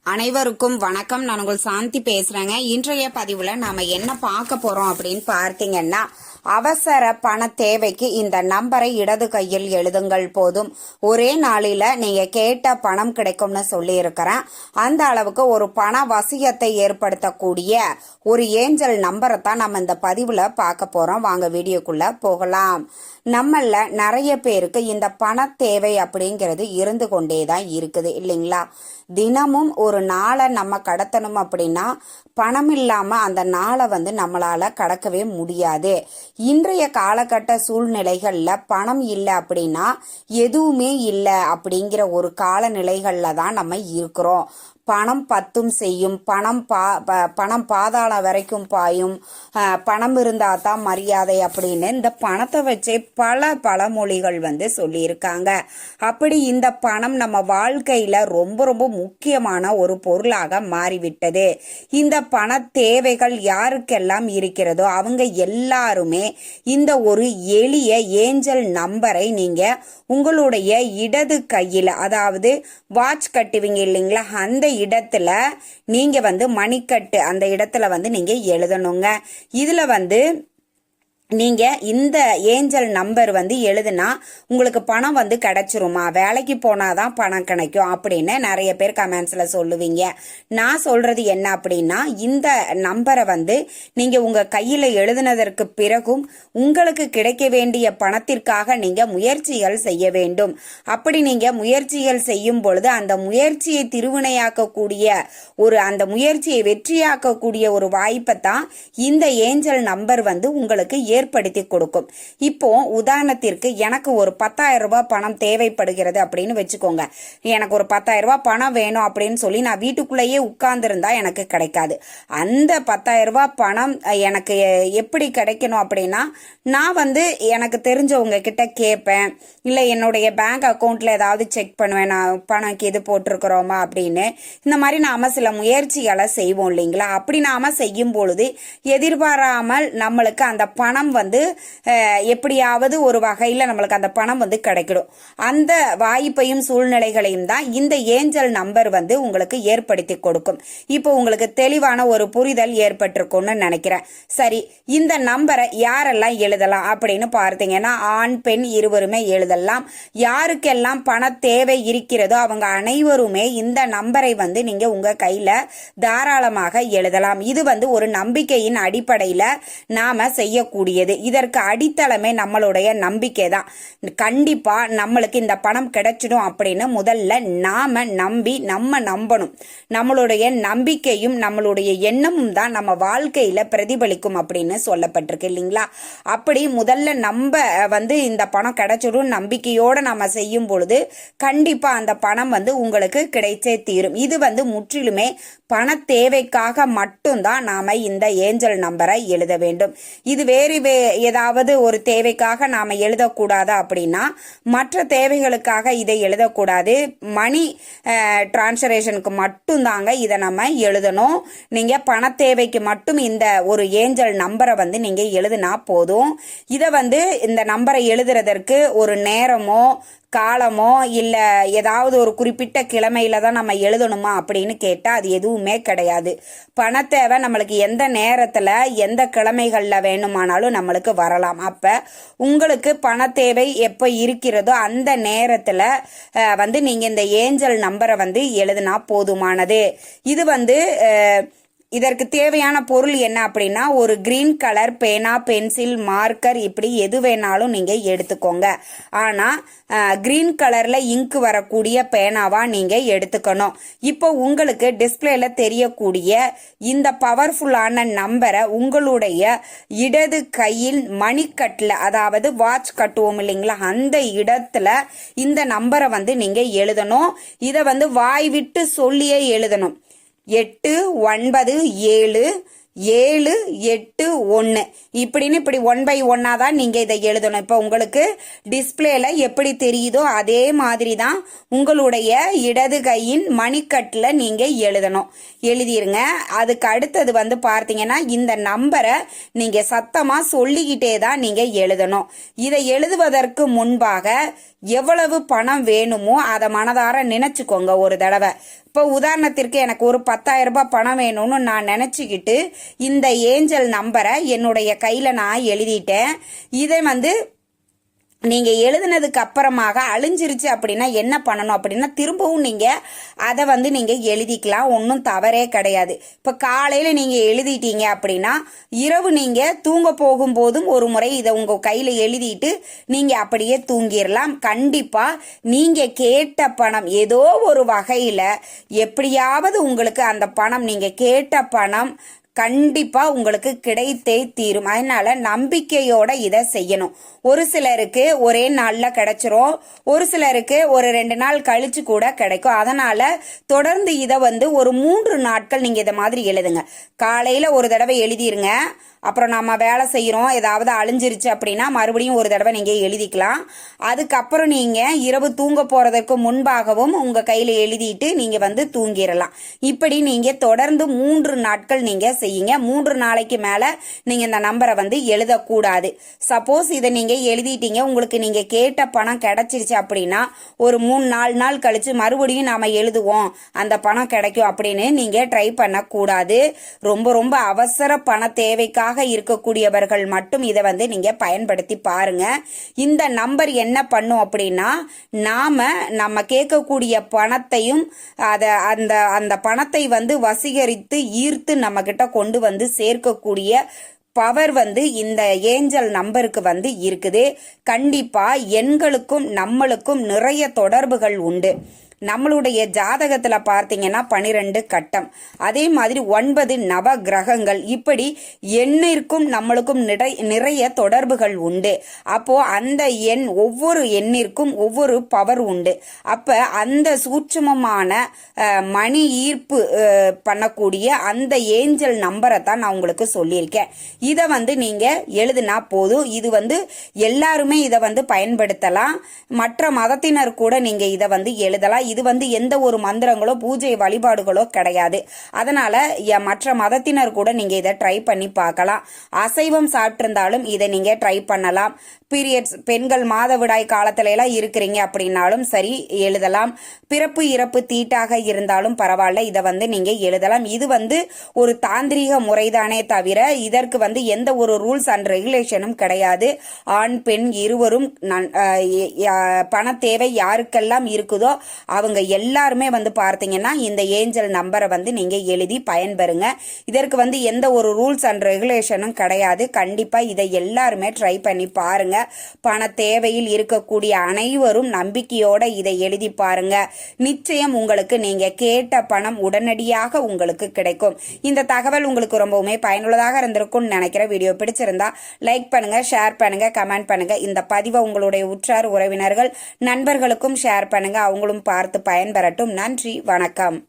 அனைவருக்கும் வணக்கம். நான் உங்கள் சாந்தி பேசுறேங்க. இன்றைய பதிவுல நாம என்ன பார்க்க போறோம் அப்படின்னு பார்த்தீங்கன்னா, அவசர பண தேவைக்கு இந்த நம்பரை இடது கையில் எழுதுங்கள் போதும். ஒரே நாளில நீங்க கேட்ட பணம் கிடைக்கும்னு சொல்லி இருக்கிறேன். அந்த அளவுக்கு ஒரு பண வசியத்தை ஏற்படுத்தக்கூடிய ஒரு ஏஞ்சல் நம்பரை தான் நம்ம இந்த பதிவுல பார்க்க போறோம். வாங்க வீடியோக்குள்ள போகலாம். நம்மள நிறைய பேருக்கு இந்த பண தேவை அப்படிங்கிறது இருந்து கொண்டே தான் இருக்குது இல்லைங்களா? தினமும் ஒரு நாளை நம்ம கடத்தணும் அப்படின்னா பணம் இல்லாம அந்த நாளை நம்மளால கடக்கவே முடியாது. இன்றைய காலகட்ட சூழ்நிலைகள்ல பணம் இல்லை அப்படின்னா எதுவுமே இல்லை அப்படிங்கிற ஒரு காலநிலைகள்ல தான் நம்ம இருக்கிறோம். பணம் பத்தும் செய்யும், பணம் பாதாளம் வரைக்கும் பாயும், பணம் இருந்தா தான் மரியாதை அப்படின்னு இந்த பணத்தை வச்சே பல பழமொழிகள் சொல்லியிருக்காங்க. அப்படி இந்த பணம் நம்ம வாழ்க்கையில ரொம்ப ரொம்ப முக்கியமான ஒரு பொருளாக மாறிவிட்டது. இந்த பண தேவைகள் யாருக்கெல்லாம் இருக்கிறதோ அவங்க எல்லாருமே இந்த ஒரு எளிய ஏஞ்சல் நம்பரை நீங்க உங்களுடைய இடது கையில, அதாவது வாட்ச் கட்டுவீங்க இல்லைங்களா, அந்த இடத்துல நீங்க மணிக்கட்டு அந்த இடத்துல நீங்க எழுதணுங்க. இதுல நீங்க இந்த ஏஞ்சல் நம்பர் எழுதுனா உங்களுக்கு பணம் கிடைச்சிருமா, வேலைக்கு போனாதான் பணம் கிடைக்கும் அப்படின்னு நிறைய பேர் கமெண்ட்ஸ்ல சொல்லுவீங்க. நான் சொல்றது என்ன அப்படின்னா, இந்த நம்பரை நீங்க உங்க கையில எழுதினதற்கு பிறகும் உங்களுக்கு கிடைக்க வேண்டிய பணத்திற்காக நீங்க முயற்சிகள் செய்ய வேண்டும். அப்படி நீங்க முயற்சிகள் செய்யும் பொழுது அந்த முயற்சியை திருவினையாக்கக்கூடிய அந்த முயற்சியை வெற்றியாக்கக்கூடிய ஒரு வாய்ப்பை தான் இந்த ஏஞ்சல் நம்பர் உங்களுக்கு ஏற்படுத்தி கொடுக்கும். இப்போ உதாரணத்திற்கு எனக்கு ஒரு 10,000 ரூபாய் பணம் தேவைப்படுகிறது அப்படின்னு வச்சுக்கோங்க. எனக்கு ஒரு 10,000 ரூபாய் பணம் வேணும் அப்படின்னு சொல்லி நான் வீட்டுக்குள்ளேயே உட்கார்ந்துருந்தா எனக்கு கிடைக்காது. அந்த 10,000 ரூபாய் பணம் எனக்கு எப்படி கிடைக்கணும் அப்படின்னா, நான் எனக்கு தெரிஞ்சவங்க கிட்ட கேட்பேன், இல்லை என்னுடைய பேங்க் அக்கௌண்ட்ல ஏதாவது செக் பண்ணுவேன், நான் பணம் இது போட்டிருக்கிறோமா அப்படின்னு. இந்த மாதிரி நாம சில முயற்சிகளை செய்வோம் இல்லைங்களா? அப்படி நாம செய்யும் பொழுது எதிர்பாராமல் நம்மளுக்கு அந்த பணம் எப்படியாவது ஒரு வகையில நம்மளுக்கு அந்த பணம் கிடைக்கிடும். அந்த வாய்ப்பையும் சூழ்நிலைகளையும் தான் இந்த ஏஞ்சல் நம்பர் உங்களுக்கு ஏற்படுத்தி கொடுக்கும். இப்போ உங்களுக்கு தெளிவான ஒரு புரிதல் ஏற்பட்டிருக்கும்னு நினைக்கிறேன். சரி, இந்த நம்பரை யாரெல்லாம் எழுதலாம் அப்படின்னு பார்த்தீங்கன்னா, ஆண் பெண் இருவருமே எழுதலாம். யாருக்கெல்லாம் பண தேவை இருக்கிறதோ அவங்க அனைவருமே இந்த நம்பரை நீங்க உங்க கையில தாராளமாக எழுதலாம். இது ஒரு நம்பிக்கையின் அடிப்படையில நாம செய்யக்கூடியது. இதற்கு அடித்தளமே நம்மளுடைய நம்பிக்கை தான். கண்டிப்பா நம்மளுக்கு இந்த பணம் கிடைச்சிடும் அப்படின்னு முதல்ல நாம நம்ம நம்பணும். நம்மளுடைய நம்பிக்கையும் நம்மளுடைய எண்ணமும் தான் நம்ம வாழ்க்கையில பிரதிபலிக்கும் அப்படின்னு சொல்லப்பட்டிருக்கு இல்லைங்களா? அப்படி முதல்ல நம்ம இந்த பணம் கிடைச்சிடும் நம்பிக்கையோட நம்ம செய்யும் பொழுது கண்டிப்பா அந்த பணம் உங்களுக்கு கிடைச்சே தீரும். இது முற்றிலுமே பண தேவைக்காக மட்டும்தான் நாம இந்த ஏஞ்சல் நம்பரை எழுத வேண்டும். இது வேறு ஏதாவது ஒரு தேவைக்காக நாம எழுதக்கூடாதா அப்படின்னா, மற்ற தேவைகளுக்காக இதை எழுதக்கூடாது. மணி டிரான்ஸ்ஃபரேஷனுக்கு மட்டும் தாங்க இதை நம்ம எழுதணும். நீங்க பண தேவைக்கு மட்டும் இந்த ஒரு ஏஞ்சல் நம்பரை நீங்க எழுதினா போதும். இதை இந்த நம்பரை எழுதுறதற்கு ஒரு நேரமோ காலமோ இல்ல ஏதாவது ஒரு குறிப்பிட்ட கிழமையில தான் நம்ம எழுதணுமா அப்படின்னு கேட்டா அது எதுவுமே கிடையாது. பண தேவை நம்மளுக்கு எந்த நேரத்துல எந்த கிழமைகள்ல வேணுமானாலும் நம்மளுக்கு வரலாம். அப்ப உங்களுக்கு பண தேவை எப்ப இருக்கிறதோ அந்த நேரத்துல நீங்க இந்த ஏஞ்சல் நம்பரை எழுதினா போதுமானது. இது இதற்கு தேவையான பொருள் என்ன அப்படின்னா, ஒரு கிரீன் கலர் பேனா, பென்சில், மார்க்கர் இப்படி எது வேணாலும் நீங்க எடுத்துக்கோங்க. ஆனா கிரீன் கலர்ல இங்கு வரக்கூடிய பேனாவா நீங்க எடுத்துக்கணும். இப்போ உங்களுக்கு டிஸ்பிளேல தெரியக்கூடிய இந்த பவர்ஃபுல்லான நம்பரை உங்களுடைய இடது கையில் மணிக்கட்டுல, அதாவது வாட்ச் கட்டுவோம் இல்லைங்களா, அந்த இடத்துல இந்த நம்பரை நீங்க எழுதணும். இதை வாய் விட்டு சொல்லியே எழுதணும். 897778 இப்படின்னு இப்படி 1 by 1 தான் நீங்க இதை எழுதணும். இப்ப உங்களுக்கு டிஸ்பிளேல எப்படி தெரியுதோ அதே மாதிரி தான் உங்களுடைய இடது கையின் மணிக்கட்டுல நீங்க எழுதணும். எழுதிருங்க. அதுக்கு அடுத்தது பார்த்தீங்கன்னா, இந்த நம்பரை நீங்க சத்தமா சொல்லிக்கிட்டே தான் நீங்க எழுதணும். இதை எழுதுவதற்கு முன்பாக எவ்வளவு பணம் வேணுமோ அதை மனதார நினைச்சுக்கோங்க ஒரு தடவை. இப்போ உதாரணத்திற்கு எனக்கு ஒரு 10,000 ரூபாய் பணம் வேணும்னு நான் நினைச்சுக்கிட்டு இந்த ஏஞ்சல் நம்பரை என்னுடைய கையில நான் எழுதிட்டேன். இதை நீங்க எழுதுனதுக்கு அப்புறமாக அழிஞ்சிருச்சு அப்படின்னா என்ன பண்ணணும் அப்படின்னா திரும்பவும் நீங்க அதை நீங்க எழுதிக்கலாம், ஒன்றும் தவறே கிடையாது. இப்ப காலையில நீங்க எழுதிட்டீங்க அப்படின்னா இரவு நீங்க தூங்க போகும்போதும் ஒரு முறை இதை உங்க கையில எழுதிட்டு நீங்க அப்படியே தூங்கிடலாம். கண்டிப்பா நீங்க கேட்ட பணம் ஏதோ ஒரு வகையில எப்படியாவது உங்களுக்கு அந்த பணம், நீங்க கேட்ட பணம் கண்டிப்பா உங்களுக்கு கிடைத்தே தீரும். அதனால நம்பிக்கையோட இதை செய்யணும். ஒரு சிலருக்கு ஒரே நாள்ல கிடைச்சிரும், ஒரு சிலருக்கு ஒரு 2 நாள் கழிச்சு கூட கிடைக்கும். அதனால தொடர்ந்து இதை ஒரு 3 நாட்கள் நீங்க இதை மாதிரி எழுதுங்க. காலையில ஒரு தடவை எழுதிருங்க, அப்புறம் நம்ம வேலை செய்யறோம் ஏதாவது அழிஞ்சிருச்சு அப்படின்னா மறுபடியும் ஒரு தடவை நீங்க எழுதிக்கலாம். அதுக்கப்புறம் நீங்க இரவு தூங்க போறதற்கு முன்பாகவும் உங்க கையில எழுதிட்டு நீங்க தூங்கிடலாம். இப்படி நீங்க தொடர்ந்து 3 நாட்கள் நீங்க செய்யுங்க. 3 நாளைக்கு மேல நீங்க இந்த நம்பரை எழுதக்கூடாது. சப்போஸ் இதை நீங்க எழுதிட்டீங்க, உங்களுக்கு நீங்க கேட்ட பணம் கிடைச்சிருச்சு அப்படின்னா ஒரு 3-4 நாள் கழிச்சு மறுபடியும் நாம எழுதுவோம் அந்த பணம் கிடைக்கும் அப்படின்னு நீங்க ட்ரை பண்ணக்கூடாது. ரொம்ப ரொம்ப அவசர பண தேவைக்காக இருக்கக்கூடியவர்கள் மட்டும் இதை நீங்க பயன்படுத்தி பாருங்க. இந்த நம்பர் என்ன பண்ணும் அப்படின்னா நம்ம கேட்கக்கூடிய பணத்தையும் அந்த பணத்தை வசீகரித்து ஈர்த்து நம்ம கிட்ட கொண்டு சேர்க்கக்கூடிய பவர் இந்த ஏஞ்சல் நம்பருக்கு இருக்குது. கண்டிப்பா எண்களுக்கும் நம்மளுக்கும் நிறைய தொடர்புகள் உண்டு. நம்மளுடைய ஜாதகத்துல பார்த்தீங்கன்னா 12 கட்டம், அதே மாதிரி 9 நவ கிரகங்கள், இப்படி எண்ணிற்கும் நம்மளுக்கும் நிறைய தொடர்புகள் உண்டு. அப்போ அந்த எண், ஒவ்வொரு எண்ணிற்கும் ஒவ்வொரு பவர் உண்டு. அப்ப அந்த சூட்சுமமான மணி ஈர்ப்பு பண்ணக்கூடிய அந்த ஏஞ்சல் நம்பரை தான் நான் உங்களுக்கு சொல்லியிருக்கேன். இதை நீங்க எழுதுனா போதும். இது எல்லாருமே இதை பயன்படுத்தலாம். மற்ற மதத்தினர் கூட நீங்க இதை எழுதலாம். இது எந்த ஒரு மந்திரங்களோ பூஜை வழிபாடுகளோ கிடையாது. அதனால மற்ற மதத்தினர் கூட நீங்க இதை ட்ரை பண்ணி பார்க்கலாம். அசைவம் சாப்பிட்டிருந்தாலும் இதை நீங்க ட்ரை பண்ணலாம். பீரியட்ஸ், பெண்கள் மாதவிடாய் காலத்துல எல்லாம் இருக்கிறீங்க அப்படின்னாலும் சரி எழுதலாம். பிறப்பு இறப்பு தீட்டாக இருந்தாலும் பரவாயில்ல, இதை நீங்க எழுதலாம். இது ஒரு தாந்திரீக முறைதானே தவிர இதற்கு எந்த ஒரு ரூல்ஸ் அண்ட் ரெகுலேஷனும் கிடையாது. ஆண் பெண் இருவரும் பண தேவை யாருக்கெல்லாம் இருக்குதோ அவங்க எல்லாருமே பார்த்தீங்கன்னா இந்த ஏஞ்சல் நம்பரை நீங்க எழுதி பயன்பெறுங்க. இதற்கு எந்த ஒரு ரூல்ஸ் அண்ட் ரெகுலேஷனும் கிடையாது. கண்டிப்பா இதை எல்லாருமே ட்ரை பண்ணி பாருங்க. பண தேவையில் இருக்கக்கூடிய அனைவரும் நம்பிக்கையோட இதை எழுதி பாருங்க. நிச்சயம் உங்களுக்கு நீங்க கேட்ட பணம் உடனடியாக உங்களுக்கு கிடைக்கும். இந்த தகவல் உங்களுக்கு ரொம்பவுமே பயனுள்ளதாக இருந்திருக்கும் நினைக்கிற. வீடியோ பிடிச்சிருந்தா லைக் பண்ணுங்க, ஷேர் பண்ணுங்க, கமெண்ட் பண்ணுங்க. இந்த பதிவை உங்களுடைய உற்றார் உறவினர்கள் நண்பர்களுக்கும் ஷேர் பண்ணுங்க. அவங்களும் பார்த்து பயன்பெறட்டும். நன்றி, வணக்கம்.